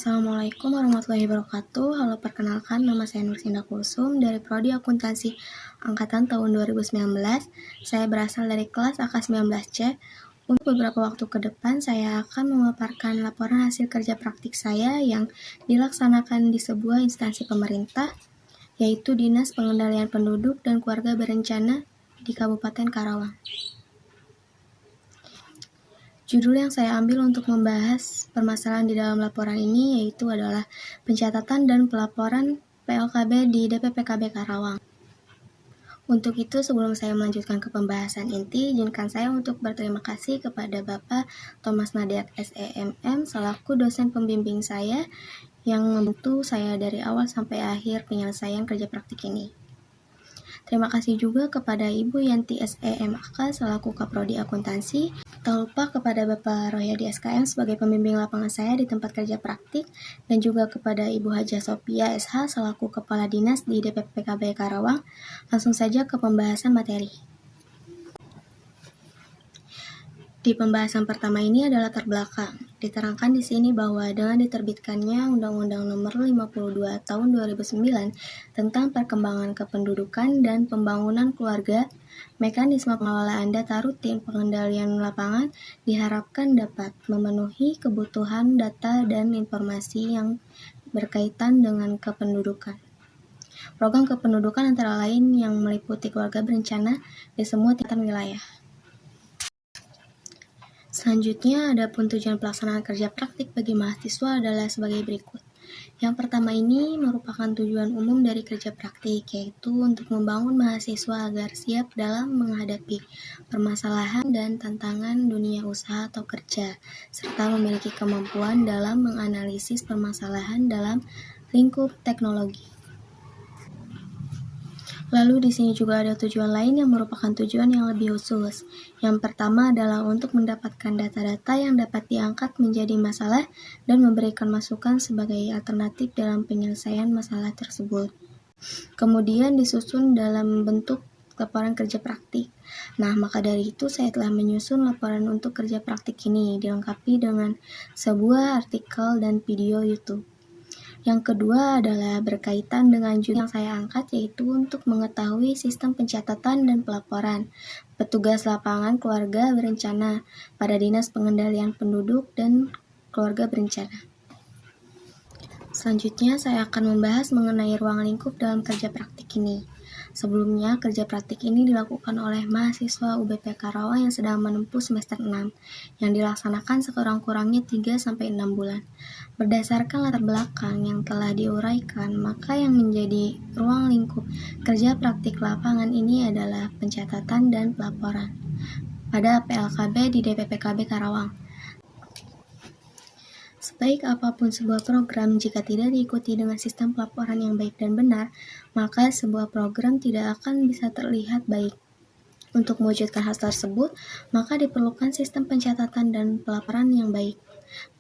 Assalamualaikum warahmatullahi wabarakatuh. Halo, perkenalkan, nama saya Nursinda Kulsum dari Prodi Akuntansi Angkatan tahun 2019. Saya berasal dari kelas AK19C. Untuk beberapa waktu ke depan, saya akan memaparkan laporan hasil kerja praktik saya yang dilaksanakan di sebuah instansi pemerintah, yaitu Dinas Pengendalian Penduduk dan Keluarga Berencana di Kabupaten Karawang. Judul yang saya ambil untuk membahas permasalahan di dalam laporan ini yaitu adalah pencatatan dan pelaporan PLKB di DPPKB Karawang. Untuk itu, sebelum saya melanjutkan ke pembahasan inti, izinkan saya untuk berterima kasih kepada Bapak Thomas Nadiak SEMM selaku dosen pembimbing saya yang membantu saya dari awal sampai akhir penyelesaian kerja praktik ini. Terima kasih juga kepada Ibu Yanti SEMAK selaku Kaprodi Akuntansi. Tak lupa kepada Bapak Rohyadi SKM sebagai pembimbing lapangan saya di tempat kerja praktik, dan juga kepada Ibu Hajah Sophia SH selaku Kepala Dinas di DPPKB Karawang. Langsung saja ke pembahasan materi. Di pembahasan pertama ini adalah latar belakang. Diterangkan di sini bahwa dengan diterbitkannya Undang-Undang Nomor 52 Tahun 2009 tentang Perkembangan Kependudukan dan Pembangunan Keluarga, mekanisme pengelolaan data rutin pengendalian lapangan diharapkan dapat memenuhi kebutuhan data dan informasi yang berkaitan dengan kependudukan. Program kependudukan antara lain yang meliputi keluarga berencana di semua tingkatan wilayah. Selanjutnya, adapun tujuan pelaksanaan kerja praktik bagi mahasiswa adalah sebagai berikut. Yang pertama ini merupakan tujuan umum dari kerja praktik, yaitu untuk membangun mahasiswa agar siap dalam menghadapi permasalahan dan tantangan dunia usaha atau kerja, serta memiliki kemampuan dalam menganalisis permasalahan dalam lingkup teknologi. Lalu di sini juga ada tujuan lain yang merupakan tujuan yang lebih khusus. Yang pertama adalah untuk mendapatkan data-data yang dapat diangkat menjadi masalah dan memberikan masukan sebagai alternatif dalam penyelesaian masalah tersebut. Kemudian disusun dalam bentuk laporan kerja praktik. Nah, maka dari itu saya telah menyusun laporan untuk kerja praktik ini, dilengkapi dengan sebuah artikel dan video YouTube. Yang kedua adalah berkaitan dengan judul yang saya angkat, yaitu untuk mengetahui sistem pencatatan dan pelaporan petugas lapangan keluarga berencana pada Dinas Pengendalian Penduduk dan Keluarga Berencana. Selanjutnya, saya akan membahas mengenai ruang lingkup dalam kerja praktik ini. Sebelumnya, kerja praktik ini dilakukan oleh mahasiswa UBP Karawang yang sedang menempuh semester 6, yang dilaksanakan sekurang-kurangnya 3-6 bulan. Berdasarkan latar belakang yang telah diuraikan, maka yang menjadi ruang lingkup kerja praktik lapangan ini adalah pencatatan dan pelaporan pada PLKB di DPPKB Karawang. Sebaik apapun sebuah program, jika tidak diikuti dengan sistem pelaporan yang baik dan benar, maka sebuah program tidak akan bisa terlihat baik. Untuk mewujudkan hal tersebut, maka diperlukan sistem pencatatan dan pelaporan yang baik.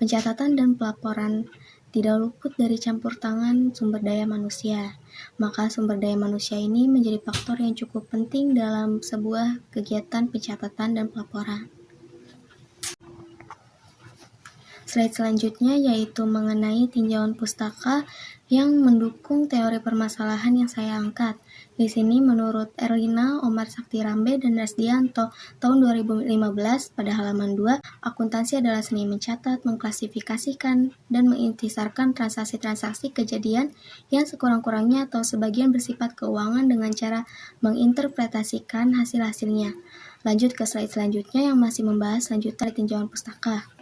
Pencatatan dan pelaporan tidak luput dari campur tangan sumber daya manusia. Maka sumber daya manusia ini menjadi faktor yang cukup penting dalam sebuah kegiatan pencatatan dan pelaporan. Slide selanjutnya yaitu mengenai tinjauan pustaka yang mendukung teori permasalahan yang saya angkat. Di sini menurut Erlina, Omar Saktirambe, dan Rasdianto tahun 2015 pada halaman 2, akuntansi adalah seni mencatat, mengklasifikasikan, dan mengintisarkan transaksi-transaksi kejadian yang sekurang-kurangnya atau sebagian bersifat keuangan dengan cara menginterpretasikan hasil-hasilnya. Lanjut ke slide selanjutnya yang masih membahas lanjutan tinjauan pustaka.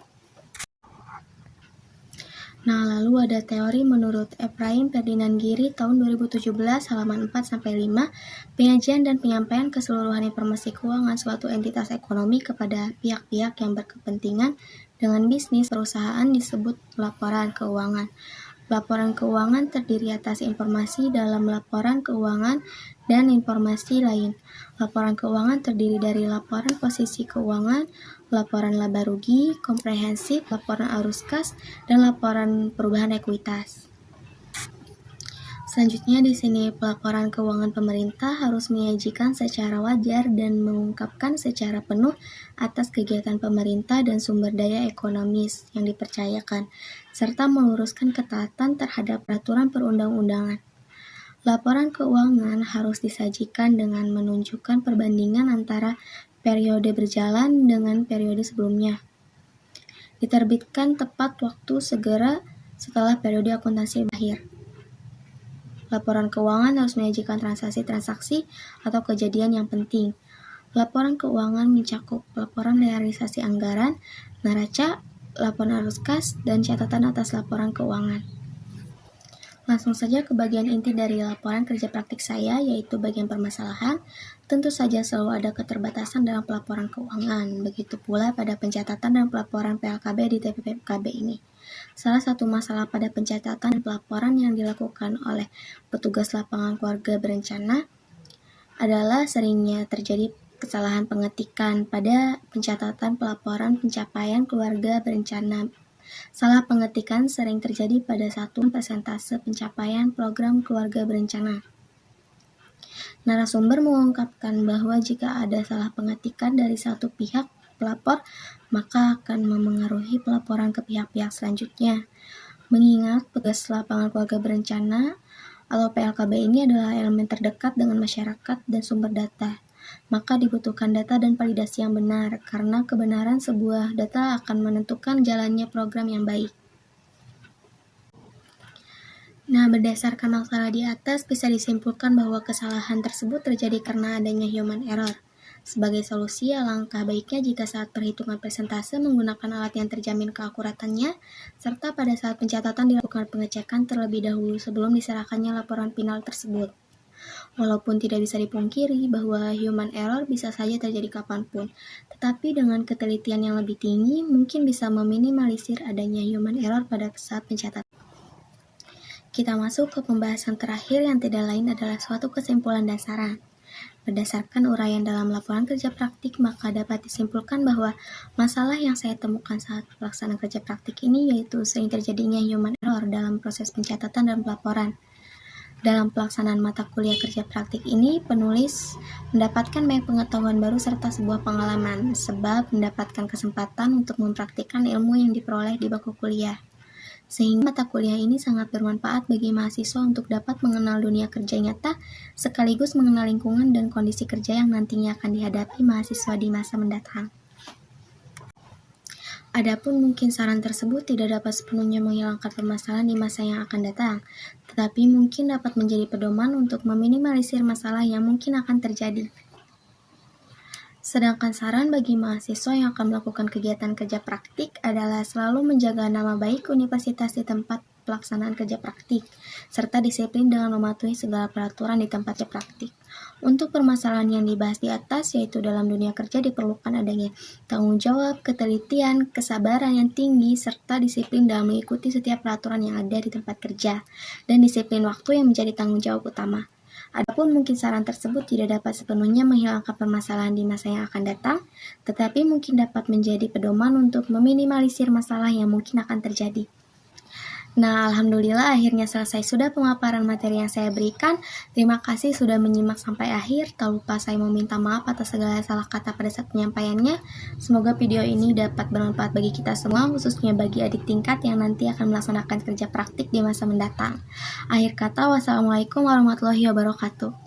Nah, lalu ada teori menurut Ephraim Ferdinand Giri tahun 2017 halaman 4-5, penyajian dan penyampaian keseluruhan informasi keuangan suatu entitas ekonomi kepada pihak-pihak yang berkepentingan dengan bisnis perusahaan disebut laporan keuangan. Laporan keuangan terdiri atas informasi dalam laporan keuangan dan informasi lain. Laporan keuangan terdiri dari laporan posisi keuangan, laporan laba rugi, komprehensif, laporan arus kas, dan laporan perubahan ekuitas. Selanjutnya di sini pelaporan keuangan pemerintah harus menyajikan secara wajar dan mengungkapkan secara penuh atas kegiatan pemerintah dan sumber daya ekonomis yang dipercayakan, serta meluruskan ketaatan terhadap peraturan perundang-undangan. Laporan keuangan harus disajikan dengan menunjukkan perbandingan antara periode berjalan dengan periode sebelumnya. Diterbitkan tepat waktu segera setelah periode akuntansi berakhir. Laporan keuangan harus menyajikan transaksi-transaksi atau kejadian yang penting. Laporan keuangan mencakup laporan realisasi anggaran, neraca, laporan arus kas, dan catatan atas laporan keuangan. Langsung saja ke bagian inti dari laporan kerja praktik saya, yaitu bagian permasalahan. Tentu saja selalu ada keterbatasan dalam pelaporan keuangan, begitu pula pada pencatatan dan pelaporan PLKB di DPPKB ini. Salah satu masalah pada pencatatan dan pelaporan yang dilakukan oleh petugas lapangan keluarga berencana adalah seringnya terjadi kesalahan pengetikan pada pencatatan pelaporan pencapaian keluarga berencana. Salah pengetikan sering terjadi pada satuan persentase pencapaian program keluarga berencana. Narasumber mengungkapkan bahwa jika ada salah pengetikan dari satu pihak pelapor, maka akan memengaruhi pelaporan ke pihak-pihak selanjutnya. Mengingat petugas lapangan keluarga berencana atau PLKB ini adalah elemen terdekat dengan masyarakat dan sumber data, maka dibutuhkan data dan validasi yang benar, karena kebenaran sebuah data akan menentukan jalannya program yang baik. Nah, berdasarkan masalah di atas, bisa disimpulkan bahwa kesalahan tersebut terjadi karena adanya human error. Sebagai solusi, alangkah baiknya jika saat perhitungan persentase menggunakan alat yang terjamin keakuratannya, serta pada saat pencatatan dilakukan pengecekan terlebih dahulu sebelum diserahkannya laporan final tersebut. Walaupun tidak bisa dipungkiri bahwa human error bisa saja terjadi kapanpun, tetapi dengan ketelitian yang lebih tinggi mungkin bisa meminimalisir adanya human error pada saat pencatatan. Kita masuk ke pembahasan terakhir yang tidak lain adalah suatu kesimpulan dan saran. Berdasarkan uraian dalam laporan kerja praktik, maka dapat disimpulkan bahwa masalah yang saya temukan saat pelaksanaan kerja praktik ini yaitu sering terjadinya human error dalam proses pencatatan dan pelaporan. Dalam pelaksanaan mata kuliah kerja praktik ini, penulis mendapatkan banyak pengetahuan baru serta sebuah pengalaman, sebab mendapatkan kesempatan untuk mempraktikkan ilmu yang diperoleh di bangku kuliah. Sehingga mata kuliah ini sangat bermanfaat bagi mahasiswa untuk dapat mengenal dunia kerja nyata, sekaligus mengenal lingkungan dan kondisi kerja yang nantinya akan dihadapi mahasiswa di masa mendatang. Adapun mungkin saran tersebut tidak dapat sepenuhnya menghilangkan permasalahan di masa yang akan datang, tetapi mungkin dapat menjadi pedoman untuk meminimalisir masalah yang mungkin akan terjadi. Sedangkan saran bagi mahasiswa yang akan melakukan kegiatan kerja praktik adalah selalu menjaga nama baik universitas di tempat pelaksanaan kerja praktik, serta disiplin dengan mematuhi segala peraturan di tempat kerja praktik. Untuk permasalahan yang dibahas di atas, yaitu dalam dunia kerja diperlukan adanya tanggung jawab, ketelitian, kesabaran yang tinggi, serta disiplin dalam mengikuti setiap peraturan yang ada di tempat kerja, dan disiplin waktu yang menjadi tanggung jawab utama. Adapun mungkin saran tersebut tidak dapat sepenuhnya menghilangkan permasalahan di masa yang akan datang, tetapi mungkin dapat menjadi pedoman untuk meminimalisir masalah yang mungkin akan terjadi. Nah, alhamdulillah akhirnya selesai sudah pemaparan materi yang saya berikan. Terima kasih sudah menyimak sampai akhir. Tak lupa saya mau minta maaf atas segala salah kata pada saat penyampaiannya. Semoga video ini dapat bermanfaat bagi kita semua, khususnya bagi adik tingkat yang nanti akan melaksanakan kerja praktik di masa mendatang. Akhir kata, wassalamualaikum warahmatullahi wabarakatuh.